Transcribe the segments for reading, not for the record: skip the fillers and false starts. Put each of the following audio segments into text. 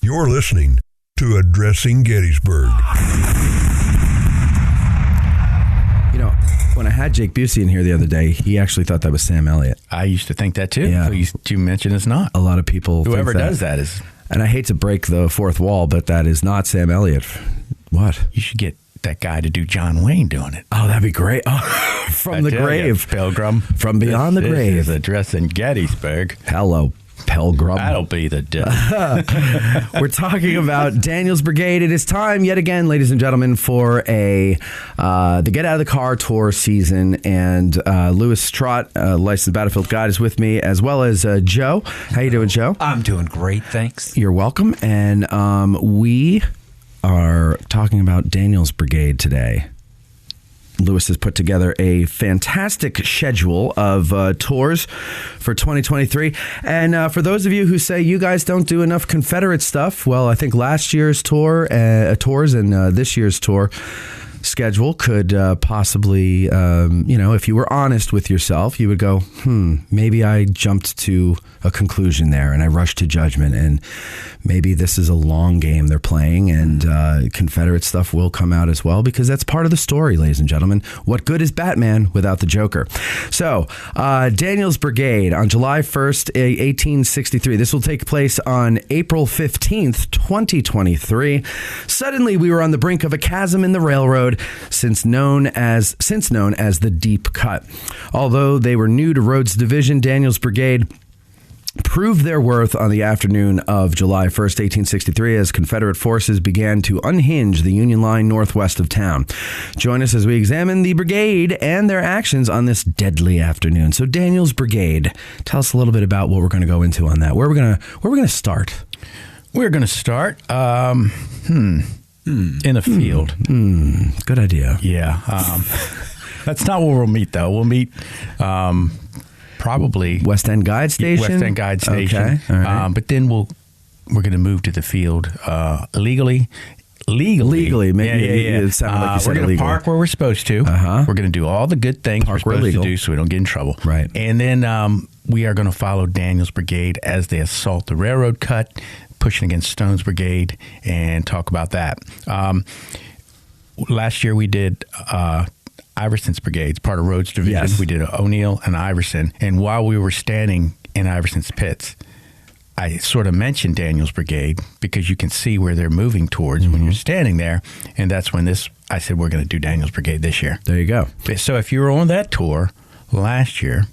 You're listening to Addressing Gettysburg. You know, when I had Jake Busey in here the other day, he actually thought that was Sam Elliott. I used to think that too. Yeah. You mentioned it's not. A lot of people Whoever think that. does that is... And I hate to break the fourth wall, but that is not Sam Elliott. What? You should get that guy to do John Wayne doing it. Oh, that'd be great. Oh, from the grave. Pilgrim. From beyond the grave. This is Addressing Gettysburg. Hello, Pilgrim. That'll be the devil. We're talking about Daniel's Brigade. It is time yet again, ladies and gentlemen, for the Get Out of the Car tour season. And Lewis Trott, licensed battlefield guide, is with me, as well as Joe. How you doing, Joe? I'm doing great, thanks. You're welcome. And we are talking about Daniel's Brigade today. Lewis has put together a fantastic schedule of tours for 2023. And for those of you who say you guys don't do enough Confederate stuff, well, I think last year's tours and this year's tour schedule could possibly, if you were honest with yourself, you would go, maybe I jumped to a conclusion there and I rushed to judgment, and maybe this is a long game they're playing, and Confederate stuff will come out as well, because that's part of the story, ladies and gentlemen. What good is Batman without the Joker? So, Daniel's Brigade on July 1st, 1863. This will take place on April 15th, 2023. Suddenly, we were on the brink of a chasm in the railroad, since known as the Deep Cut. Although they were new to Rhodes' division, Daniel's Brigade proved their worth on the afternoon of July 1st, 1863, as Confederate forces began to unhinge the Union line northwest of town. Join us as we examine the brigade and their actions on this deadly afternoon. So, Daniel's Brigade, tell us a little bit about what we're going to go into on that. Where are we going to start? We're going to start in a field. Good idea. Yeah. That's not where we'll meet, though. We'll meet probably West End Guide Station. West End Guide Station. Okay. All right. But then we're going to move to the field legally. Legally. Maybe Yeah. It sounded like you said we're going to illegally. park where we're supposed to. Uh-huh. We're going to do all the good things Park we're where supposed legal. to do so we don't get in trouble. Right. And then we are going to follow Daniel's Brigade as they assault the railroad cut, pushing against Stone's Brigade, and talk about that. Last year we did Iverson's Brigade, part of Rhodes' division. Yes. We did O'Neill and Iverson. And while we were standing in Iverson's pits, I sort of mentioned Daniel's Brigade because you can see where they're moving towards when you're standing there. And that's when I said, we're going to do Daniel's Brigade this year. There you go. So if you were on that tour last year,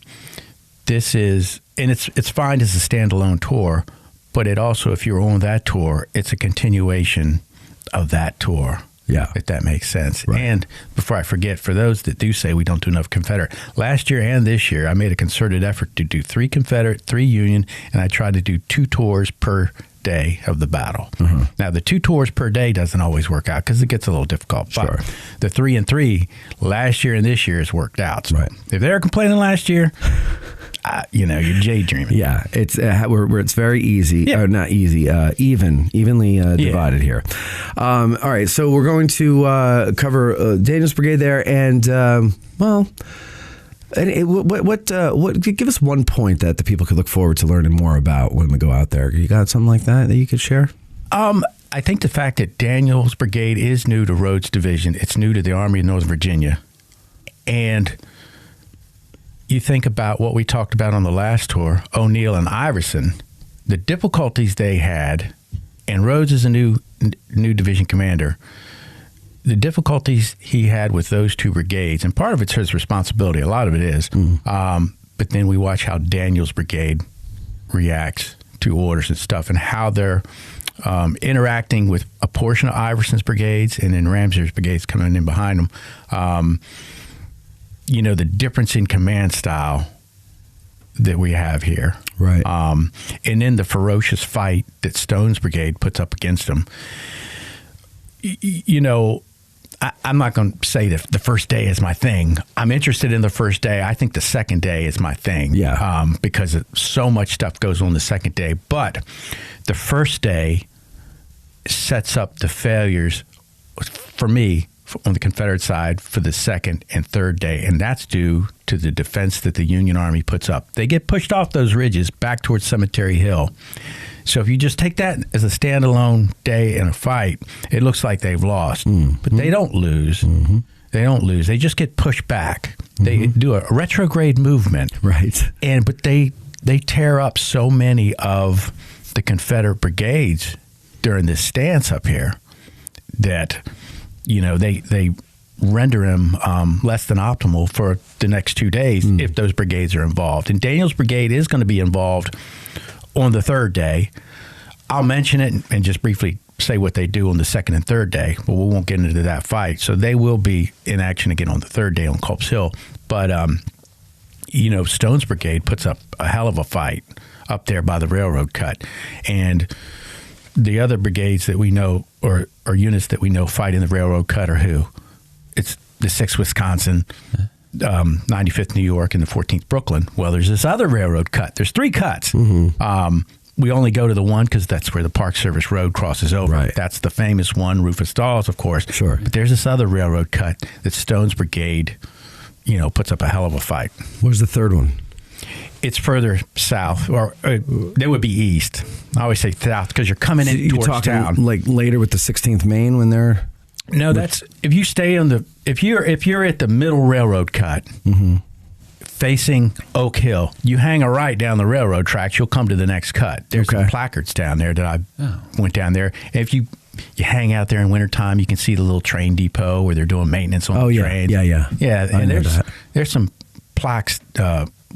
this is, and it's fine as a standalone tour, but it also, if you're on that tour, it's a continuation of that tour. Yeah. If that makes sense. Right. And before I forget, for those that do say we don't do enough Confederate, last year and this year, I made a concerted effort to do 3 Confederate, 3 Union, and I tried to do 2 tours per day of the battle. Mm-hmm. Now, the 2 tours per day doesn't always work out because it gets a little difficult. Sure. But the 3 and 3 last year and this year has worked out. So right. If they were complaining last year, you're daydreaming. Yeah, it's where it's very easy. Yeah. Not easy. Evenly divided here. All right, so we're going to cover Daniel's Brigade there, and give us one point that the people could look forward to learning more about when we go out there. You got something like that you could share? I think the fact that Daniel's Brigade is new to Rhodes' division, it's new to the Army of Northern Virginia, and you think about what we talked about on the last tour, O'Neill and Iverson, the difficulties they had, and Rhodes is a new division commander, the difficulties he had with those 2 brigades, and part of it's his responsibility, a lot of it is, but then we watch how Daniel's Brigade reacts to orders and stuff, and how they're interacting with a portion of Iverson's brigades, and then Ramsey's brigades coming in behind them. The difference in command style that we have here. Right. And then the ferocious fight that Stone's Brigade puts up against them. I'm not going to say that the first day is my thing. I'm interested in the first day. I think the second day is my thing. Yeah. Because so much stuff goes on the second day. But the first day sets up the failures, for me, on the Confederate side for the second and third day, and that's due to the defense that the Union Army puts up. They get pushed off those ridges back towards Cemetery Hill. So if you just take that as a standalone day in a fight, it looks like they've lost. But they don't lose. They don't lose. They just get pushed back. They do a retrograde movement. Right. But they tear up so many of the Confederate brigades during this stance up here that, they render him less than optimal for the next 2 days if those brigades are involved. And Daniel's brigade is going to be involved on the third day. I'll mention it and just briefly say what they do on the second and third day, but we won't get into that fight. So they will be in action again on the third day on Culp's Hill. But, Stone's brigade puts up a hell of a fight up there by the railroad cut. And the other brigades that we know or units that we know fight in the railroad cut are who? It's the 6th Wisconsin, 95th New York, and the 14th Brooklyn. Well, there's this other railroad cut. There's 3 cuts. We only go to the one because that's where the Park Service Road crosses over. Right. That's the famous one, Rufus Dawes, of course. Sure. But there's this other railroad cut that Stone's brigade, puts up a hell of a fight. Where's the third one? It's further south, or they would be east. I always say south because you're coming in towards town. Like later with the 16th Maine when they're... No, that's if you stay on the if you're at the middle railroad cut, facing Oak Hill, you hang a right down the railroad tracks, you'll come to the next cut. There's some placards down there that I went down there. If you hang out there in wintertime, you can see the little train depot where they're doing maintenance on the trains. Yeah. And there's some plaques,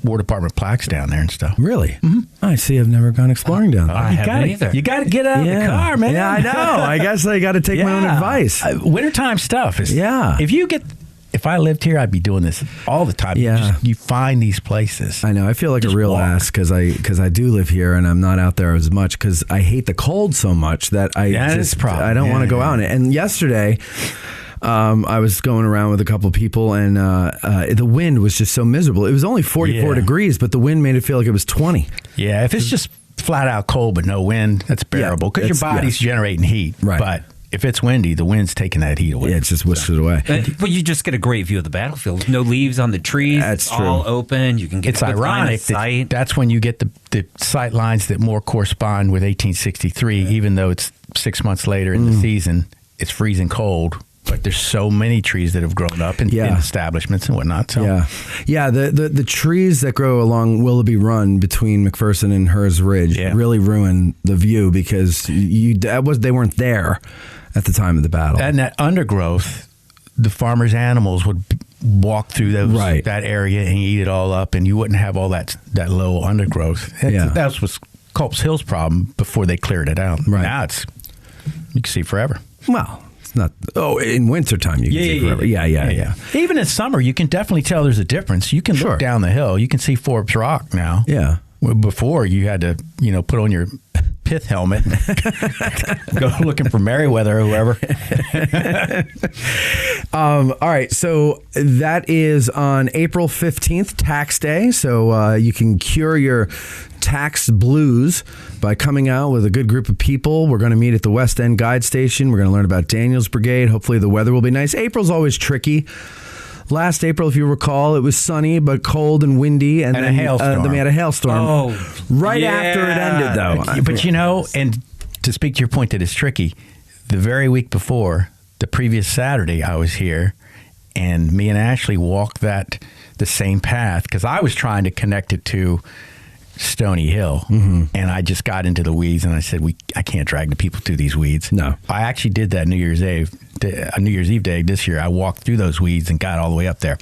War Department plaques down there and stuff. Really? I see. I've never gone exploring down there. I haven't either. You got to get out of the car, man. Yeah, I know. I guess I got to take my own advice. Wintertime stuff is. Yeah. If I lived here, I'd be doing this all the time. Yeah. You find these places. I know. I feel like a real ass because I do live here and I'm not out there as much because I hate the cold so much that I don't want to go out. And yesterday, I was going around with a couple of people and the wind was just so miserable. It was only 44 degrees, but the wind made it feel like it was 20. Yeah. If it's just flat out cold but no wind, that's bearable because your body's generating heat. Right. But if it's windy, the wind's taking that heat away. Yeah, it's just whisked it away. But you just get a great view of the battlefield. No leaves on the trees. That's true. All open. You can get It's ironic that that's when you get the sight lines that more correspond with 1863, even though it's 6 months later in the season. It's freezing cold. But there's so many trees that have grown up in establishments and whatnot. So. Yeah. The trees that grow along Willoughby Run between McPherson and Hers Ridge really ruin the view because they weren't there at the time of the battle. And that undergrowth, the farmers' animals would walk through that area and eat it all up, and you wouldn't have all that low undergrowth. That was Culp's Hill's problem before they cleared it out. Right. Now you can see forever. Well. Not in wintertime you can see forever. Yeah. Even in summer, you can definitely tell there's a difference. You can look down the hill. You can see Forbes Rock now. Yeah. Before you had to, put on your pith helmet, go looking for Merriweather or whoever. All right, so that is on April 15th, Tax Day. So you can cure your tax blues by coming out with a good group of people. We're going to meet at the West End Guide Station. We're going to learn about Daniel's Brigade. Hopefully the weather will be nice. April's always tricky. Last April, if you recall, it was sunny but cold and windy, and then a hailstorm. Then we had a hailstorm. After it ended, though. But and to speak to your point that it's tricky, the very week before, the previous Saturday, I was here, and me and Ashley walked the same path because I was trying to connect it to Stony Hill, and I just got into the weeds, and I said, I can't drag the people through these weeds. No. I actually did that New Year's Eve day this year. I walked through those weeds and got all the way up there.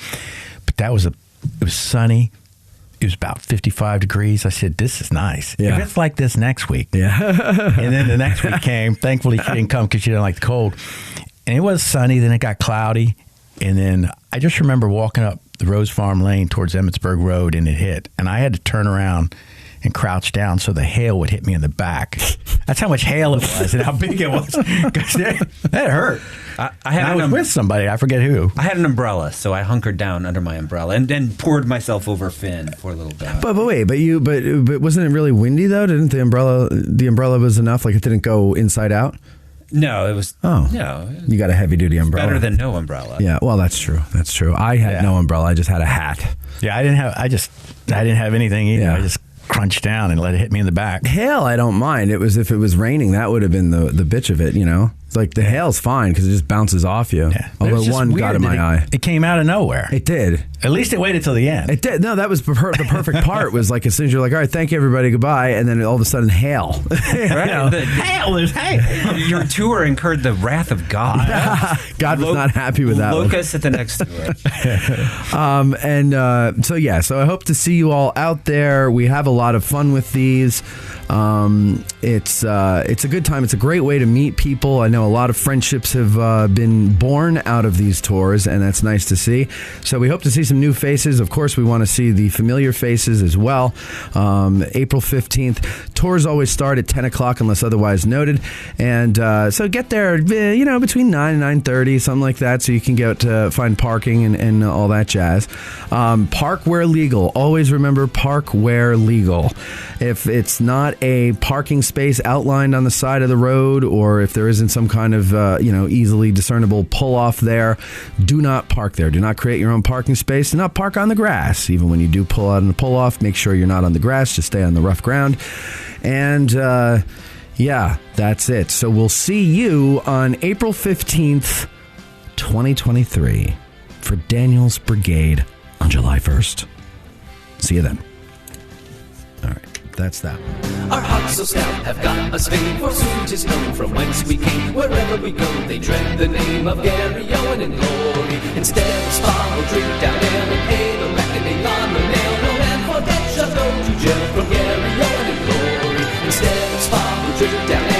But it was sunny. It was about 55 degrees. I said, this is nice. Yeah. If it's like this next week. Yeah. And then the next week came. Thankfully, she didn't come because she didn't like the cold. And it was sunny. Then it got cloudy. And then I just remember walking up the Rose Farm Lane towards Emmitsburg Road, and it hit. And I had to turn around and crouch down so the hail would hit me in the back. That's how much hail it was and how big it was. That hurt. I was with somebody. I forget who. I had an umbrella, so I hunkered down under my umbrella and then poured myself over Finn for a little bit. But wasn't it really windy though? Didn't the umbrella was enough? Like it didn't go inside out? No, it was. Oh. No. You got a heavy-duty umbrella. Better than no umbrella. Yeah, well, that's true. That's true. I had no umbrella. I just had a hat. Yeah, I didn't have anything either. Yeah. I just crunched down and let it hit me in the back. Hail, I don't mind. It was if it was raining, that would have been the bitch of it, you know? Like the hail's fine because it just bounces off you. Yeah. But it was Although just one got weird in my that eye. It came out of nowhere. It did. At least it waited till the end. It did. No, that was the perfect part. Was like as soon as you're like, all right, thank you, everybody, goodbye, and then all of a sudden, hail. Right? Hail, there's hail. Your tour incurred the wrath of God. God was not happy with that one. Locust at the next tour. So I hope to see you all out there. We have a lot of fun with these. It's a good time. It's a great way to meet people. I know a lot of friendships have been born out of these tours, and that's nice to see. So we hope to see some new faces. Of course, we want to see the familiar faces as well. April 15th. Tours always start at 10 o'clock unless otherwise noted. And so get there, between 9 and 9:30, something like that, so you can get to find parking and all that jazz. Park where legal. Always remember, park where legal. If it's not a parking space outlined on the side of the road, or if there isn't some kind of easily discernible pull-off there, do not park there. Do not create your own parking space. Do not park on the grass. Even when you do pull out and pull off, make sure you're not on the grass. Just stay on the rough ground. And that's it. So we'll see you on April 15th, 2023 for Daniel's Brigade on July 1st. See you then. All right. That's that one. Our hearts so stout have got us famed, for soon 'tis known from whence we came. Wherever we go, they dread the name of Gary Owen in glory. Instead of spa, we'll drink down ale and pay the reckoning on the nail. No man for debt shall go to jail from Gary Owen in glory. Instead of spa, we'll drink down ale.